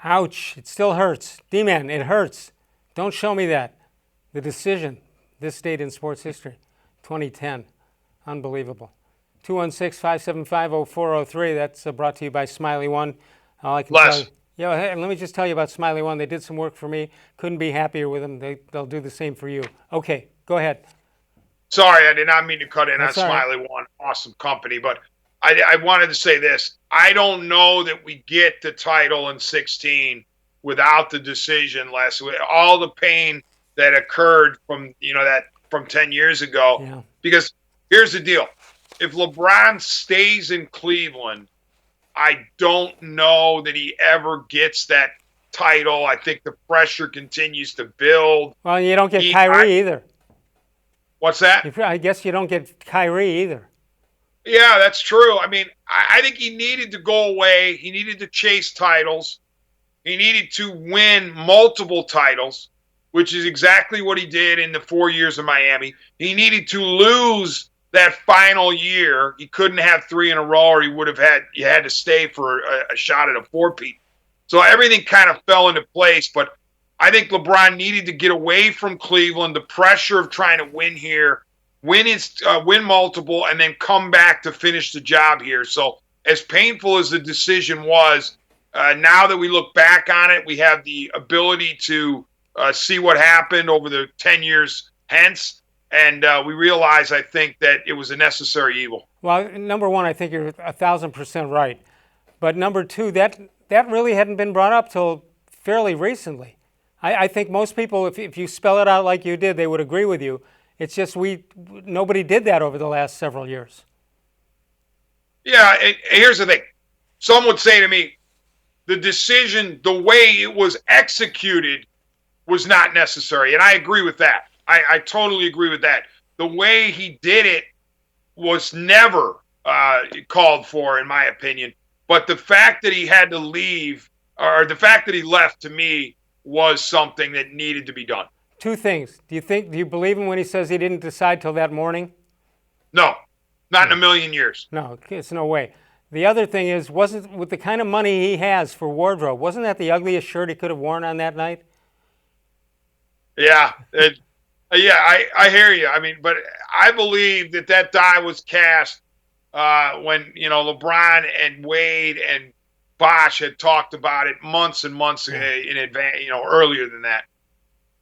Ouch. It still hurts. D-Man, it hurts. Don't show me that. The decision, this date in sports history, 2010. Unbelievable. 216-575-0403. That's brought to you by Smiley One. All I can tell you. Les, Yeah, hey, let me just tell you about Smiley One. They did some work for me. Couldn't be happier with them. They'll do the same for you. Okay, go ahead. sorry, I did not mean to cut in on That's all right. Smiley One. Awesome company, but I wanted to say this. I don't know that we get the title in 16 without the decision, Les. All the pain that occurred from that from 10 years ago. Yeah. Because here's the deal: if LeBron stays in Cleveland, I don't know that he ever gets that title. I think the pressure continues to build. Well, you don't get He, Kyrie either. what's that? I guess you don't get Kyrie either. Yeah, that's true. I mean, I think he needed to go away. He needed to chase titles. He needed to win multiple titles, which is exactly what he did in the 4 years of Miami. He needed to lose that final year. He couldn't have three in a row, or he had to stay for a shot at a four-peat. So everything kind of fell into place. But I think LeBron needed to get away from Cleveland, the pressure of trying to win here, win multiple, and then come back to finish the job here. So as painful as the decision was, now that we look back on it, we have the ability to see what happened over the 10 years hence. And we realize, I think, that it was a necessary evil. Well, number one, I think you're 1,000% right. But number two, that really hadn't been brought up till fairly recently. I think most people, if you spell it out like you did, they would agree with you. It's just nobody did that over the last several years. Yeah, and here's the thing. Some would say to me, the decision, the way it was executed was not necessary. And I agree with that. I totally agree with that. The way he did it was never called for, in my opinion. But the fact that he had to leave, or the fact that he left, to me, was something that needed to be done. Two things. Do you believe him when he says he didn't decide till that morning? No, not in a million years. No, it's no way. The other thing is, wasn't with the kind of money he has for wardrobe, wasn't that the ugliest shirt he could have worn on that night? Yeah, I hear you. I mean, but I believe that die was cast when LeBron and Wade and Bosh had talked about it months and months in advance, earlier than that.